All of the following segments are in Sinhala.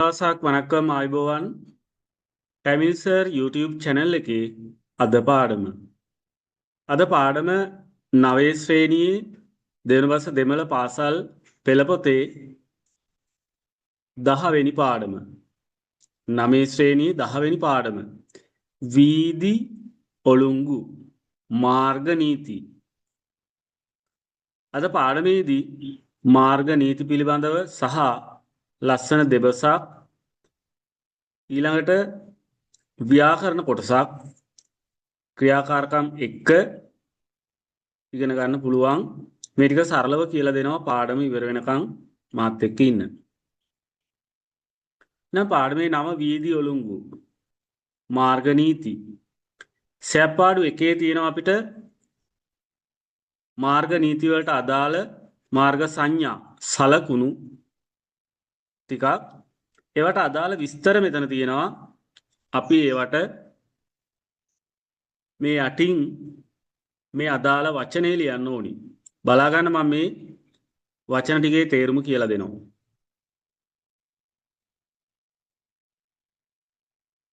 දවසක් වණක්කම් ආයුබෝවන් ටැමිල් සර් YouTube channel එකේ අද පාඩම. අද පාඩම 9 ශ්‍රේණියේ දෙවන වර්ෂ දෙමළ පාසල් පෙළ පොතේ 10 වෙනි පාඩම. 9 ශ්‍රේණියේ 10 වෙනි පාඩම. වීදි ඔළුංගු මාර්ග නීති. අද පාඩමේදී මාර්ග නීති පිළිබඳව සහ ලස්සන දෙබසක් ඊළඟට ව්‍යාකරණ කොටසක් ක්‍රියාකාරකම් එක්ක ඉගෙන ගන්න පුළුවන්. මේ ටික සරලව කියලා දෙනවා පාඩම ඉවර වෙනකන් මාත් එක්ක ඉන්න. නම් පාඩමේ නම වීදි ඔළුංගු මාර්ග නීති. සැප්පාඩු එකේ තියෙනවා අපිට මාර්ග නීති වලට අදාළ මාර්ග සංඥා සලකුණු ටිකක්. ඒවට අදාළ විස්තර මෙතන තියෙනවා. අපි ඒවට මේ යටින් මේ අදාළ වචනේ ලියන්න ඕනි. බලා ගන්න මම මේ වචන ටිකේ තේරුම කියලා දෙනවා.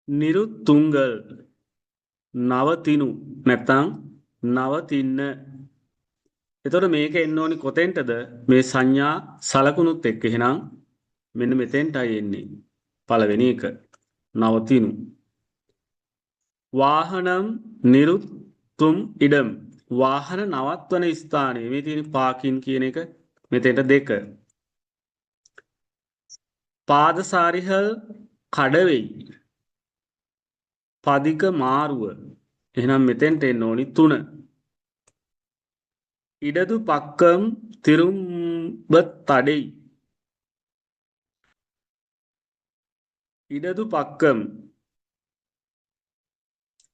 නිරුත්තුංගල් නවතිනු නැත්නම් නවතින්න. එතකොට මේක එන්න ඕනි කොතෙන්ටද? මේ සංඥා සලකුණුත් එක්ක. එහෙනම් මෙන්න මෙතෙන්ටයි එන්නේ. පළවෙනි එක නවතිනු. වාහනම් නිරුත්තුම් ඉඩම්. වාහන නවත්වන ස්ථානයේ මේ තියෙන පාකින් කියන එක මෙතෙන්ට 2. පාදසාරිහල් කඩවෙයි. පදික මාරුව. එහෙනම් මෙතෙන්ට එන්න ඕනි 3. ඉඩදු පක්කම් තිරුම්බ තඩෙයි. ඉඩදු පක්කම්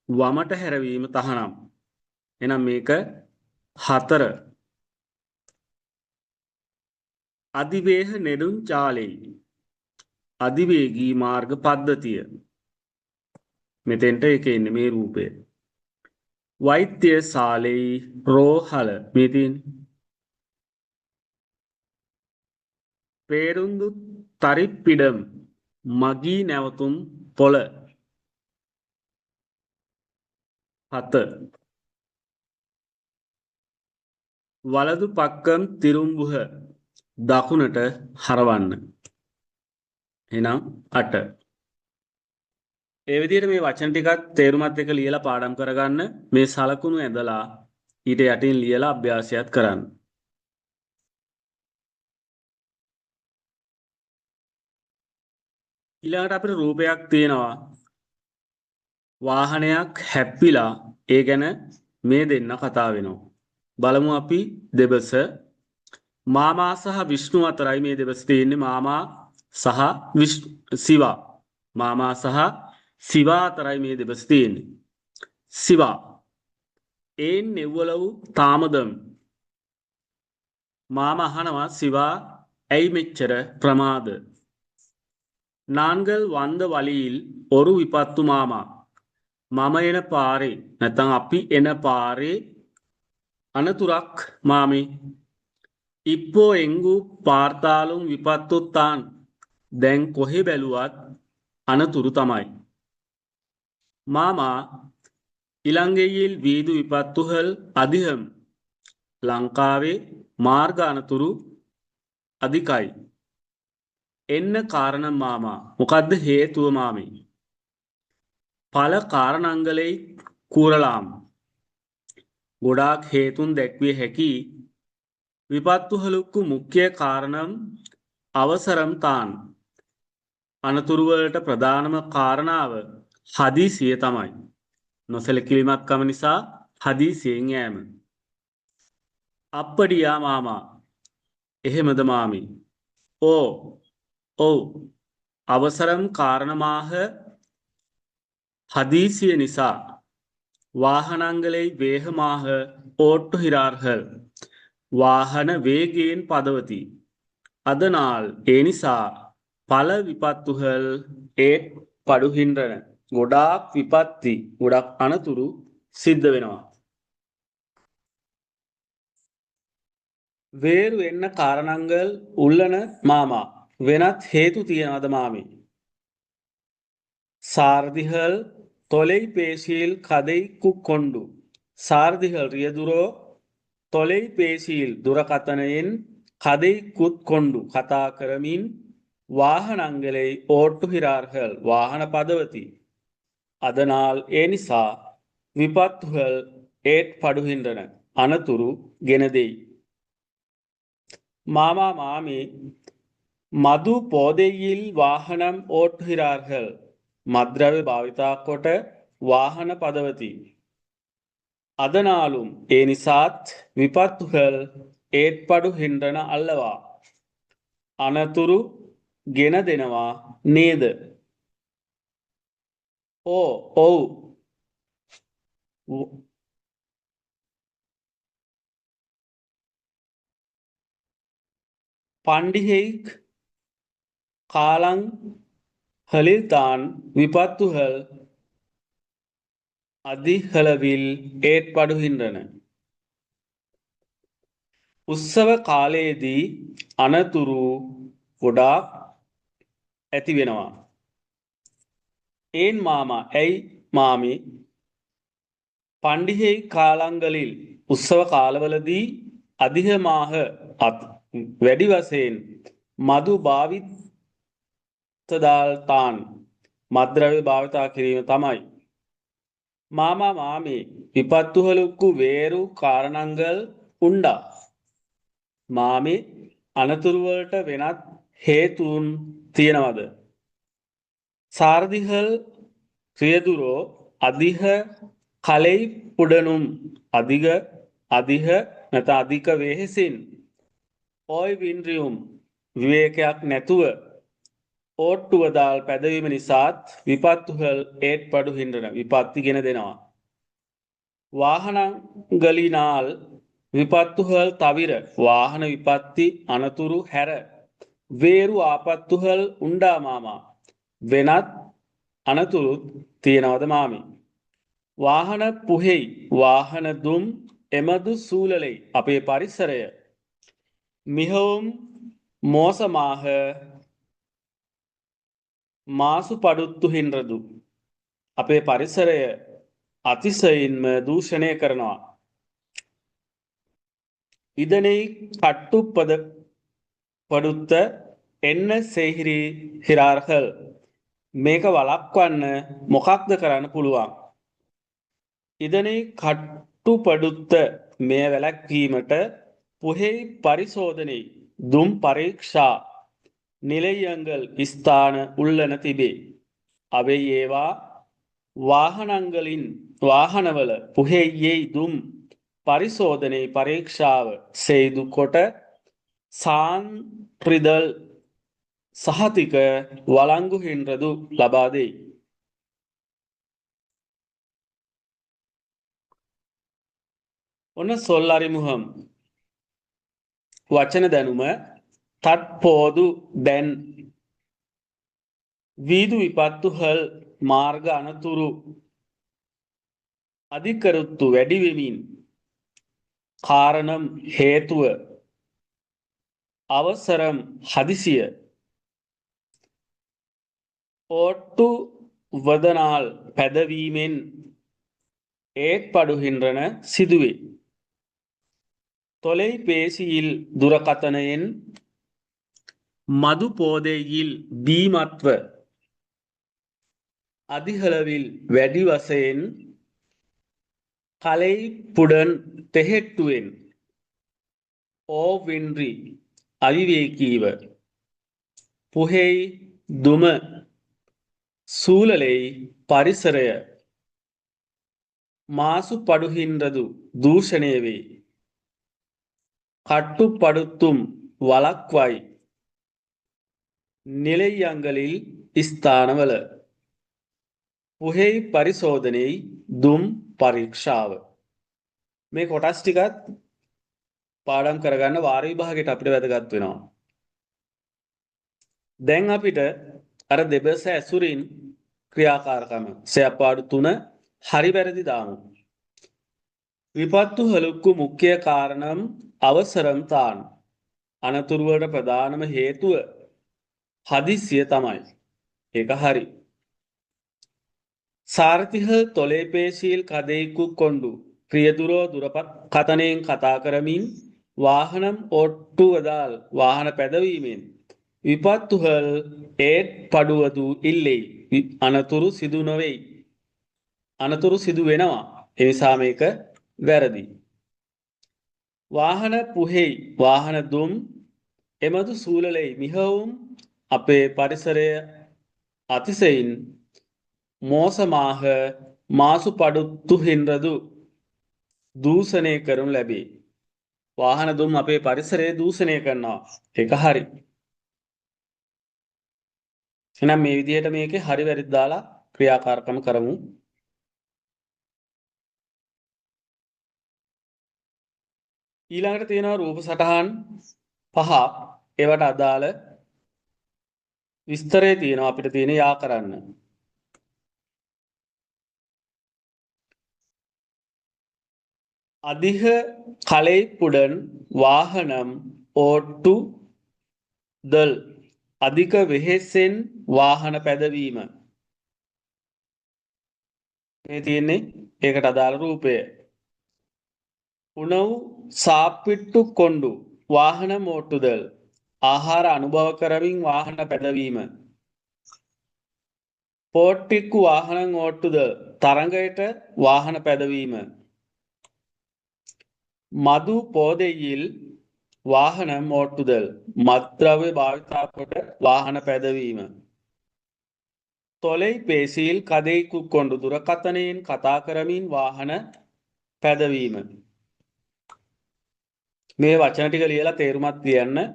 වමට හැරවීම තහනම්. එහෙනම් මේක 4. අධිවේග නෙළුම් චාලෙයි. අධිවේගී මාර්ග පද්ධතිය. මෙතෙන්ට ඒක එන්නේ මේ රූපය. වෛද්‍ය ශාලෙයි රෝහල. මේ තියෙන්නේ පේරුන්දු තරිප්පිඩම් මගී නැවතුම් පොළ. 7. වලදු පක්කම් තිරුම්බුහ දකුණට හරවන්න. එහෙනම් 8. ඒ විදිහට මේ වචන ටිකක් තේරුමත් එක්ක ලියලා පාඩම් කරගන්න. මේ සලකුණු ඇදලා ඊට යටින් ලියලා අභ්‍යාසයත් කරන්න. ඊළඟට අපිට රූපයක් තියෙනවා. වාහනයක් හැප්පිලා ඒ ගැන මේ දෙන්න කතා වෙනවා. බලමු අපි දෙබස. මාමා සහ විෂ්ණු අතරයි මේ දෙබස තියෙන්නේ. මාමා සහ සිවා. මාමා සහ සිවා අතරයි මේ දෙබස තියෙන්නේ. සිවා ඒන් නෙව්වලව් තාමදම්. මාමා අහනවා සිවා ඇයි මෙච්චර ප්‍රමාද? நான்கள் වන්ද වලීල් ඔරු විපත්තු මාමා. මම එන පාරේ නැත්නම් අපි එන පාරේ අනතුරක් මාමේ. ඉප්පෝ එංගු පාර්තාලුම් විපත්තුත්තාන්. දැන් කොහෙ බැලුවත් අනතුරු තමයි. මාමා ඉලංගෙයිල් වීදු විපත්තුහල් අධිහම්. ලංකාවේ මාර්ග අනතුරු අධිකයි. එන්න කාරණම් මාමා. මොකද්ද හේතුව මාමේ? පල කාරණංගලෙයි කූරලාම්. ගොඩාක් හේතුන් දැක්විය හැකි විපත්තුහලුක්කු මුඛ්‍ය කාරණම් අවසරම් තාන්. අනතුරුවලට ප්‍රධානම කාරණාව හදිසිය තමයි. නොසැලකිලිමත්කම නිසා හදිසියෙන් යෑම. අප්පඩියා මාමා. එහෙමද මාමී? ඕ ඔව් අවසරම් කාරණමාහ හදීසිය නිසා වාහනංගලෙයි වේහමාහ ඕට්ටු හිරාර්හල්. වාහන වේගයෙන් පදවති. අදනාල් ඒ නිසා පල විපත්තුහල් ඒත් පඩුහින්රන. ගොඩාක් විපත්ති ගොඩක් අනතුරු සිද්ධ වෙනවා. வேறு என்ன காரணங்கள் உள்ளன மாமா? වෙනත් හේතු තියනවද මාමේ? சாரதிகள் தொலைபேசியில் கதைக்கு கொண்டு சாரதிகள் රියදුරෝ தொலைபேசியில் දුරකථනයෙන් கதைக்குத் கொண்டு කතා කරමින් வாகனங்களை ஓட்டுகிறார்கள் வாகன பதவதி அதனால் ஏனிசா விபத்துகள் ஏற்படுகின்றன අනතුරු ගෙන දෙයි மாமா மாமி மது போதையில் வாகனம் ஓட்டுகிறார்கள் மத்ரව්‍ය භාවිතා කොට වාහන පදවති அதனாலும் ஏனிசாத் விபத்துகள் ஏற்படுகின்றன அல்லவா අනතුරු ගෙන දෙනවා නේද ඔව් பண்டிகை காலங்களில்தான் விபத்துகள் அதிகளவில் ஏற்படுகின்றன උත්සව කාලයේදී අනතුරු ගොඩාක් ඇති වෙනවා ஏன் மாமா ඇයි මාමි பண்டிகை காலங்களில் උත්සව කාලවලදී அதிகமாக වැඩි වශයෙන් මදු භාවිතදාල්තාන් මද්‍රව්‍ය භාවිතා කිරීම තමයි மாமா மாமி விபத்துகளுக்கு வேறு காரணங்கள் உண்டா மாமி අනතුරුවලට වෙනත් හේතුන් තියෙනවද சாரதிகள் රියදුරෝ அதிக களைப்புடனும் அதிக නැත්නම් අධික වෙහෙසින් ඕයිවින්ද්‍රියුම් විවේකයක් නැතුව ඕට්ටුවදාල් පැදවීම නිසාත් විපත්තුகள் ஏற்படுகின்றன විපත්ති ගෙන දෙනවා வாகனங்களினால் விபத்துகள் தவிர வாகன விபத்தி අනතුරු හැර வேறு ආපත්තුகள் උණ්ඩා මාමා වෙනත් අනතුරුත් තියෙනවද මාමි வாகன புகை வாகன දුම් එමදු சூழலை අපේ පරිසරය மிகவும் மோசமாக මාසුපඩුත්තුහින්රදු අපේ පරිසරය අතිශයින්ම දූෂණය කරනවා இதனை கட்டுப்படுத்த என்ன செய்கிறார்கள் මේක වළක්වන්න මොකක්ද කරන්න පුළුවන් இதனை கட்டுப்படுத்த මේ වැළැක්වීමට புகை பரிசோதனை දුම් පරීක්ෂා நிலையங்கள் ஸ்தான உள்ளன තිබේ அவை ඒවා வாகனවල புகையை දුම් பரிசோதனை பரீட்சாව செய்து කොට சான்றிதழ் සහතික වළංගුහින්රදු ලබා දෙයි ඔන්න சொல் அறிமுகம் වචන දැනුම தற்போது දැන් வீது விபத்துகள் මාර්ග අනතුරු අධිකරුත්තු වැඩි වෙමින් කාරණම් හේතුව අවසරම් හදිසිය ඕට්ටු වදනාල් පැදවීමෙන් ஏற்படுகின்றன සිදුවේ தொலைபேசியில் දුරකථනයෙන් மது போதையில் பீமத்வ அதிகளவில் වැඩි වශයෙන් களைப்புடன் தெහෙට්ටුවෙන් ඕවින්රි අවිවේකීව පුහෙයි දුම සූලලෙයි පරිසරය මාසුපඩුහින්රදු දූෂණය වේ கட்டுப்படுத்தும் வழක්වයි நிலையங்களில் ස්ථානවල පුහෙයි පරිශෝධනයේ දුම් පරීක්ෂාව මේ කොටස් ටිකත් පාඩම් කරගන්න වාර විභාගයට අපිට වැදගත් වෙනවා දැන් අපිට අර දෙබස ඇසුරින් ක්‍රියාකාරකම සයපාඩු 3 හරි වැරදි දාමු විපත්තුகளுக்கு මුඛ්‍ය කාරණම් අවසරම් තාන් අනතුරු වලට ප්‍රධානම හේතුව හදිසිය තමයි ඒක හරි සාරථිහල් තොලේපේශීල් කදෙයිකු කොණ්ඩු ප්‍රියදුරෝ දුරපත් කතනයෙන් කතා කරමින් වාහනම් ඔට්ටුවදාල් වාහන පැදවීමෙන් විපත්තුහල් ඒත් පඩුවදූ ඉල්ලෙයි අනතුරු සිදු නොවෙයි අනතුරු සිදු වෙනවා එනිසා මේක වැරදි වාහන පුහෙයි වාහන දුම් එමදු සූලලෙයි මිහවුම් අපේ පරිසරය අතිසයින් මෝසමාහ මාසු පඩුත්තු හින්රදු දූෂණය කරනු ලැබේ. වාහන දුම් අපේ පරිසරයේ දූෂණය කරනවා. ඒක හරි. එහෙනම් මේ විදිහට මේකේ හරි වැරදි දාලා ක්‍රියාකාරකම කරමු. ඊළඟට තියෙනවා රූප සටහන් 5. ඒවට අදාළ විස්තරය තියෙනවා අපිට තියෙන යා කරන්න. அதிக கலைப்புடன் வாகனம் ஓட்டுதல் அதிக වෙහෙසෙන් වාහන පැදවීම මේ තියෙන්නේ ඒකට අදාළ රූපය උණව් සාප්පිට්ටු කොණ්ඩු වාහන මෝට්ටුදල් ආහාර අනුභව කරමින් වාහන පැදවීම පෝට්ටික්කු වාහනං ඕට්ටුදල් තරඟයට වාහන පැදවීම මදු පෝදෙයිල් වාහනම් ඕට්ටුදල් මත්ද්‍රව්‍ය භාවිතා කොට වාහන පැදවීම තොලෙයි පේසීල් කදෙයිකු කොණ්ඩු දුරකථනයෙන් කතා කරමින් වාහන පැදවීම මේ වචන ටික ලියලා තේරුමත් ලියන්න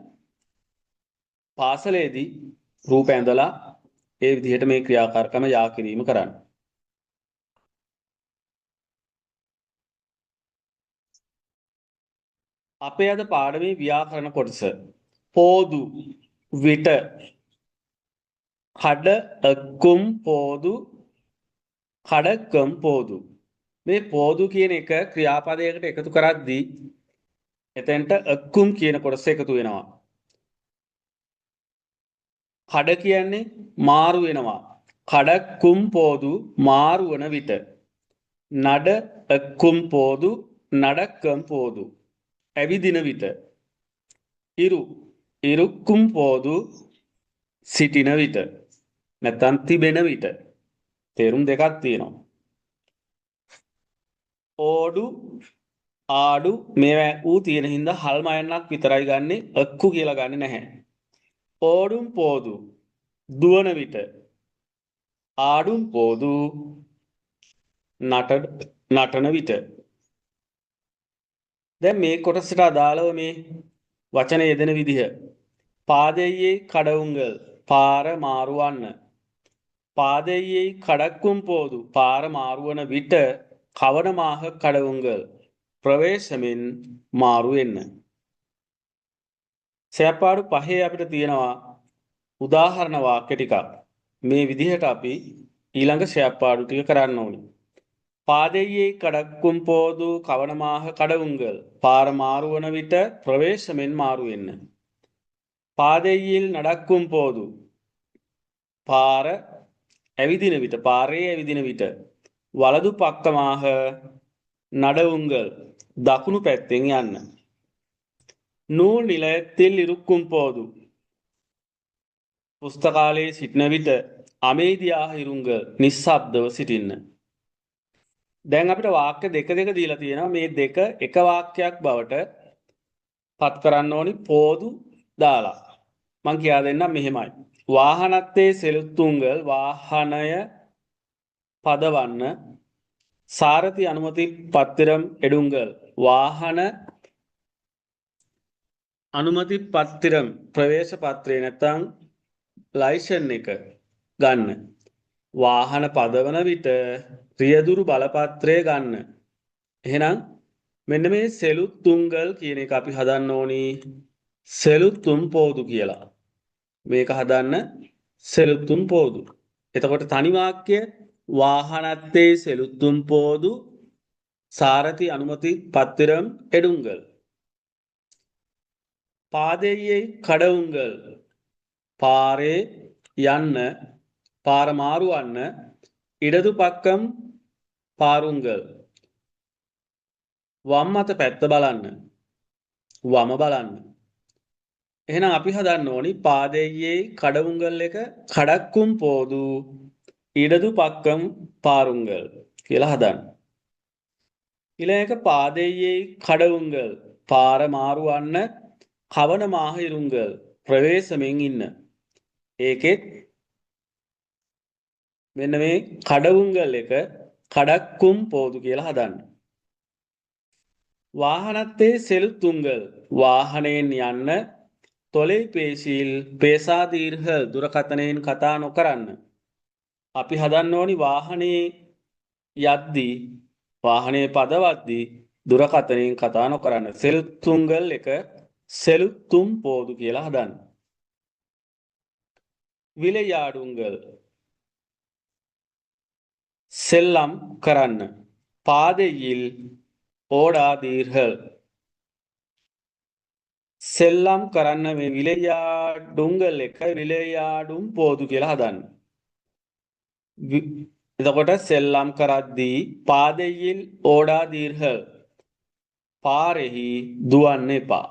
පාසලේදී රූප ඇඳලා ඒ විදිහට මේ ක්‍රියාකාරකම යා කිරීම කරන්න අපේ අද පාඩමේ ව්‍යාකරණ කොටස පෝදු විට කඩ එක්කුම් පෝදු කඩක්කම් පෝදු මේ පෝදු කියන එක ක්‍රියාපදයකට එකතු කරද්දී එතෙන්ට එක්කුම් කියන කොටස එකතු වෙනවා කඩ කියන්නේ මාරු වෙනවා කඩක්කුම් පෝදු මාරු වන විට නඩ එක්කුම් පෝදු නඩක්කම් පෝදු ඇවිදින විට ඉරු ඉරුක්කුම් පෝදු සිටින විට නැත්නම් තිබෙන විට තේරුම් දෙකක් තියෙනවා ඕඩු ආඩු මේවා ඌ තියෙන හින්දා හල්ම යන්නක් විතරයි ගන්නෙ එක්කු කියලා ගන්නෙ නැහැ ඕඩුම් පෝදු දුවන විට ආඩුම් පෝදු නටන විට දැන් මේ කොටසට අදාළව මේ වචන යෙදෙන විදිහ පාදෙයේ කඩවුංගල් පාර මාරුවන්න පාදෙයේ කඩක්කුම් පෝදු පාර මාරුවන විට කවනමාහ කඩවුංගල් ප්‍රවේශමෙන් මාරු වෙන්න සෑපාඩු 5 අපිට තියෙනවා උදාහරණ වාක්‍ය ටිකක් මේ විදිහට අපි ඊළඟ සෑපාඩු ටික කරන්න ඕනේ පාදෙයේ කඩක්කුම් පෝදු කවනමාහ කඩවුංගල් පාර මාරු වන විට ප්‍රවේශමෙන් මාරු වෙන්න පාදෙයිල් නඩක්කුම් පෝදු පාර ඇවිදින විට පාරේ ඇවිදින විට වලදු පක්කමාහ නඩවුංගල් දකුණු පැත්තෙන් යන්න නූල් නිලයத்தில் ඉරුක්කුම් පෝදු පුස්තකාලයේ සිටින විට අමේදියාහ ඉරුංගල් නිස්සබ්දව සිටින්න දැන් අපිට වාක්‍ය දෙක දීලා තියෙනවා මේ දෙක එක වාක්‍යයක් බවට පත් කරන්න ඕනි පෝදු දාලා මං කියා දෙන්නම් මෙහෙමයි වාහනත්තේ සෙලුත්තුංගල් වාහනය පදවන්න සාරති අනුමති පත්තිරම් එඩුංගල් වාහන අනුමති පත්තිරම් ප්‍රවේශ පත්‍රය නැත්නම් ලයිසන් එක ගන්න වාහන පදවන විට රියදුරු බලපත්‍රය ගන්න එහෙනම් මෙන්න මේ සෙලුත්තුංගල් කියන එක අපි හදන්න ඕනි සෙලුත්තුම් පෝදු කියලා මේක හදන්න සෙලුත්තුම් පෝදු එතකොට තනි වාක්‍ය වාහනත්තේ සෙලුත්තුම් පෝදු සාරති අනුමති පත්තිරම් එඩුංගල් පාදෙයේ කඩවුංගල් පාරේ යන්න පාර මාරුවන්න ඉඩදු පක්කම් පාරුංගල් වම් අත පැත්ත බලන්න වම බලන්න එහෙනම් අපි හදන්න ඕනි පාදයේ කඩවුංගල් එක කඩක්කුම් පෝදු ඉඩදු පක්කම් පාරුංගල් කියලා හදන්න. ඊළඟ පාදයේ කඩවුංගල් පාර මාරුවන්න කවන මාහිරුංගල් ප්‍රවේශමෙන් ඉන්න. ඒකෙත් මෙන්න මේ කඩවුංගල් එක කඩක්කුම් පෝදු කියලා හදන්න. වාහනත්තේ සෙලුතුංගල් වාහනයෙන් යන්න தொலைபேசியில் பேசாதீர்கள் දුරකථනයෙන් කතා නොකරන්න. අපි හදන්න ඕනි වාහනේ යද්දී වාහනේ පදවද්දී දුරකථනයෙන් කතා නොකරන්න. සෙලුතුංගල් එක සෙලුතුම් පෝදු කියලා හදන්න. විලයාඩුංගල් செல்லம் කරන්න. பாதையில் ஓடாதீர்கள் සෙල්ලම් කරන්න මේ විලයාඩුංගල් එක විලයාඩුම් පෝදු කියලා හදන්න. එතකොට සෙල්ලම් කරද්දී පාදෙයිල් ඕඩාදීර්හල් පාරෙහි දුවන්න එපා.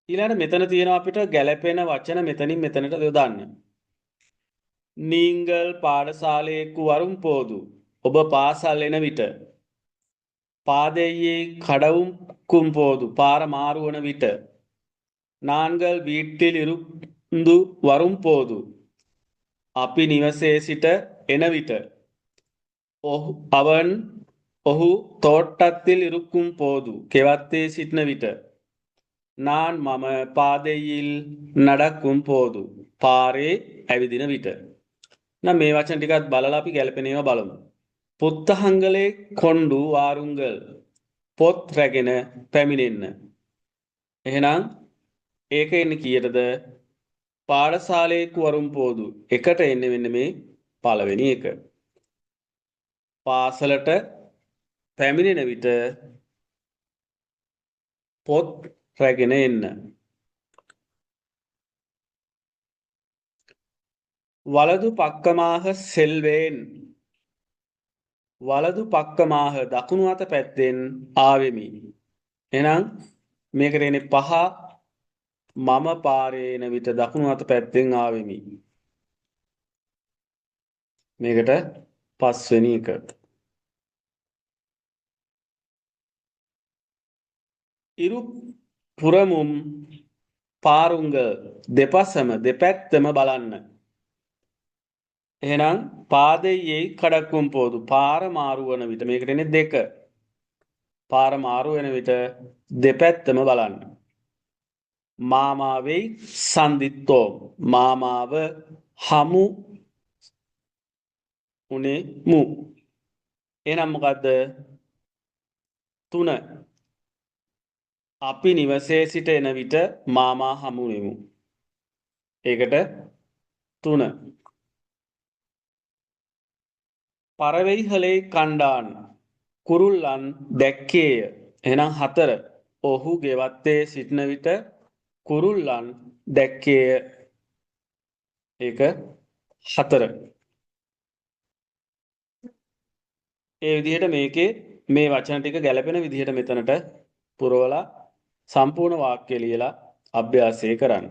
ඊළඟට මෙතන තියෙනවා අපිට ගැළපෙන වචන මෙතනින් මෙතනට යොදන්න. නීංගල් පාඩශාලේකු වරුම් පෝදු ඔබ පාසල් එන විට පාදෙයේ කඩවුම් කුම්පෝදු පාර මාරුවන විට නාන්ගල් வீட்டில் இருந்து வரும் போது අපි නිවසේ සිට එන විට ඔහු තෝට්ටத்தில் இருக்கும் போது කෙවත්තේ සිටින විට நான் මම පාදෙයිල් නඩක්කුම් පෝදු පාරේ ඇවිදින විට. නම් මේ වචන ටිකත් බලලා අපි ගැලපෙන ඒවා බලමු. පුත්තහංගලේ කොණ්ඩු වාරුංගල් පොත් රැගෙන පැමිණෙන්න. එහෙනම් ඒක එන්නේ කීයටද? පාඩශාලේකු වරුම් පෝදු එකට එන්නේ මෙන්න මේ පළවෙනි එක. පාසලට පැමිණෙන විට පොත් රැගෙන එන්න. වලදු පක්කමාහ සෙල්වෙන් වලදු පක්කමාහ දකුණු අත පැත්තෙන් ආවෙමි. එහෙනම් මේකට එන්නේ පහ මම පාරේ එන විට දකුණු අත පැත්තෙන් ආවෙමි. මේකට පස්වෙනි එක. ඉරු පුරමුම් පාරුංග දෙපසම දෙපැත්තම බලන්න. එහෙනම් පාදයේ කඩක්කුම් පෝදු පාර මාරු වන විට මේකට එන්නේ දෙක. පාර මාරු වෙන විට දෙපැත්තම බලන්න. මාමාවෙයි සන්දිත්තෝ මාමාව හමු උනේ මු. එහෙනම් මොකද්ද? 3 අපි නිවසේ සිට එන විට මාමා හමු වෙමු. ඒකට 3 පරවෙයිහලේ කණ්ඩාන් කුරුල්ලන් දැක්කේය. එහෙනම් 4 ඔහු ගෙවත්තේ සිටින විට කුරුල්ලන් දැක්කේය. ඒක 4. ඒ විදිහට මේකේ මේ වචන ටික ගැලපෙන විදිහට මෙතනට පුරවලා සම්පූර්ණ වාක්‍ය ලියලා අභ්‍යාසය කරන්න.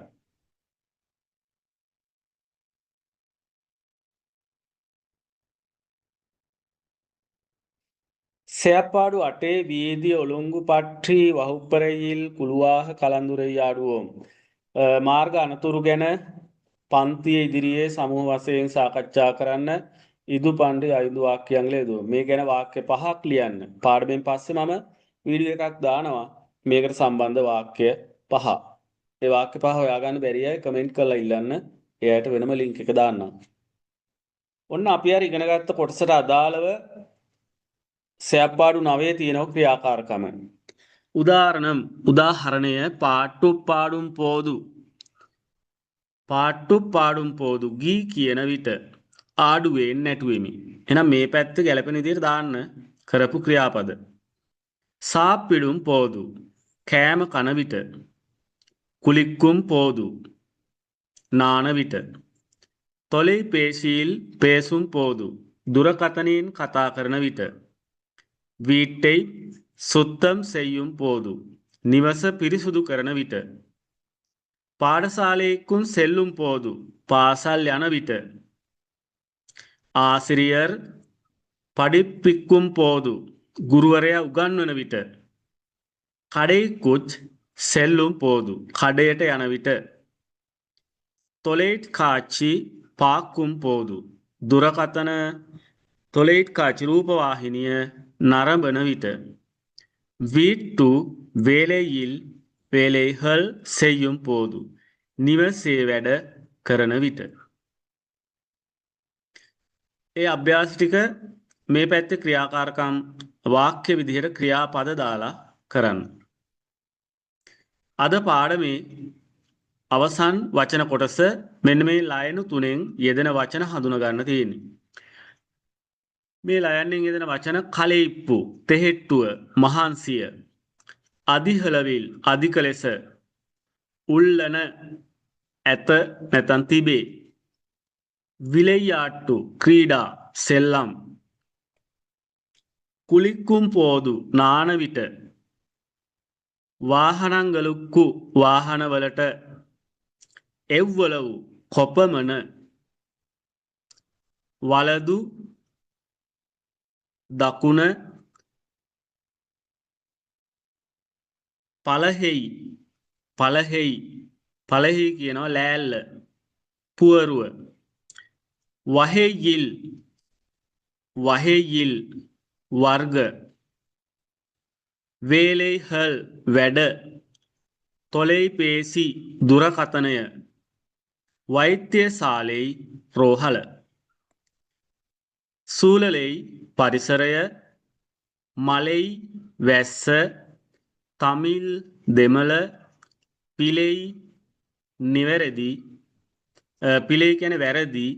செயற்பாடு 8 வீதி ஒழுங்கு பற்றி வகுப்பறையில் குழுவாக கலந்துரையாடுவோம். මාර්ග අනතුරු ගැන පන්තිය ඉදිරියේ සමූහ වශයෙන් සාකච්ඡා කරන්න. ඉදු පණ්ඩි අයිදු වාක්‍යයන් ලියදු. මේ ගැන වාක්‍ය 5ක් ලියන්න. පාඩමෙන් පස්සේ මම වීඩියෝ එකක් දානවා මේකට සම්බන්ධ වාක්‍ය 5. ඒ වාක්‍ය 5 හොයාගන්න බැරි අය කමෙන්ට් කරලා ඉල්ලන්න. එයාට වෙනම ලින්ක් එක දාන්නම්. ඔන්න අපි අර ඉගෙන ගත්ත කොටසට අදාළව செயற்பாடு 9 තියෙනවා ක්‍රියාකාරකම. උදාහරණය පාට්ටු පාඩුම් පෝදු. පාට්ටු පාඩුම් පෝදු ගී කියන විට ආඩුවෙන් නැටුවෙමි. එහෙනම් මේ පැත්ත ගැලපෙන විදිහට දාන්න කරපු ක්‍රියාපද. සාප්පිඩුම් පෝදු කෑම කන විට കുളിക്കും പോതു നാണ വിට தொலைபேசியில் பேசும் போது දුරකථනයෙන් කතා කරන විට வீட்டை சுத்தம் செய்யும் போது නිවස පිරිසුදු කරන විට පාඩශාலைக்கும் செல்லும் போது පාසල් යන විට ආසිරියර් படிப்பிக்கும் போது ගුරුවරයා උගන්වන විට කඩේකුච් செல்லும் போது කඩයට යන විට தொலைக்காட்சி பார்க்கும் போது දුරකථන தொலைக்காட்சி රූපවාහිනිය නරඹන විට வீட்டு வேலையில் வேலைகள் செய்யும் போது නිවසේ වැඩ කරන විට ඒ අභ්‍යාස ටික මේ පැත්තේ ක්‍රියාකාරකම් වාක්‍ය විදිහට ක්‍රියාපද දාලා කරන්න. අද පාඩමේ අවසන් වචන කොටස මෙන්න මේ ලයනු තුනෙන් යෙදෙන වචන හඳුනා ගන්න තියෙන්නේ. මේ ලයන්නෙන් යෙදෙන වචන කලෙයිප්පු, තෙහෙට්ටුව, මහන්සිය, අධිහලවිල්, අධික ලෙස, උල්ලන, ඇත නැතන් තිබේ, විලෙයාට්ටු, ක්‍රීඩා, සෙල්ලම්, කුලික්කුම් පෝදු, නාන විට, වාහනංගලුක්කු, වාහනවලට, එව්වලවු, කොපමණ, වලදු, දකුණ, පලහෙයි, පලහෙයි, පලහෙයි කියනවා ලෑල්ල, පුවරුව, වහෙයිල්, වහෙයිල්, වර්ග, වේලෙයිහල්, වැඩ, தொலைபேசி, දුරකථනය, වෛද්‍යශාලෙයි, රෝහල, සූලලෙයි, පරිසරය, මලෙයි, වැස්ස, තමිල්, දෙමළ, පිලෙයි, නිවැරදි, පිලෙයි කියන්නේ වැරදි,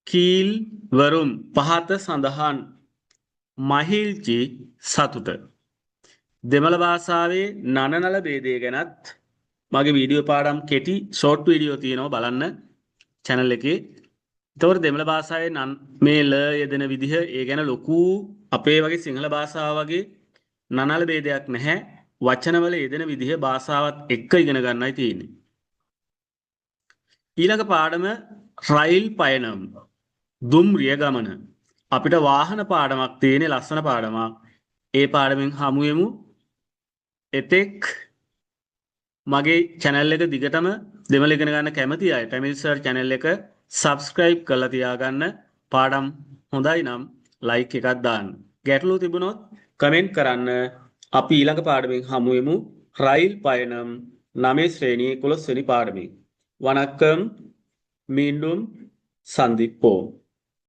කීල්, වරුම්, පහත සඳහන්, මහිල්චි, සතුට. දෙමළ භාෂාවේ නනනල ભેදය ගැනත් මගේ වීඩියෝ පාඩම් කෙටි ෂෝට් වීඩියෝ තියෙනවා බලන්න channel එකේ. ඒතකොට දෙමළ භාෂාවේ මේ ල යෙදෙන විදිහ ඒ ගැන ලොකු අපේ වගේ සිංහල භාෂාව වගේ නනල ભેදයක් නැහැ. වචනවල යෙදෙන විදිහ භාෂාවත් එක්ක ඉගෙන ගන්නයි තියෙන්නේ. ඊළඟ පාඩම රයිල් පයනම්, දුම්රිය ගමන. අපිට වාහන පාඩමක් තියෙන්නේ, ලස්සන පාඩමක්. ඒ පාඩමෙන් හමු වෙමු. එතෙක් මගේ channel එක දිගටම දෙමළ ඉගෙන ගන්න කැමති අය Tamil Sir channel එක subscribe කරලා තියාගන්න. පාඩම් හොඳයි නම් like එකක් දාන්න. ගැටලු තිබුණොත් comment කරන්න. අපි ඊළඟ පාඩමෙන් හමු වෙමු. රයිල් පයනම් 9 ශ්‍රේණියේ 11 වෙනි පාඩමෙන්. வணக்கம், மீண்டும் சந்திப்போம்.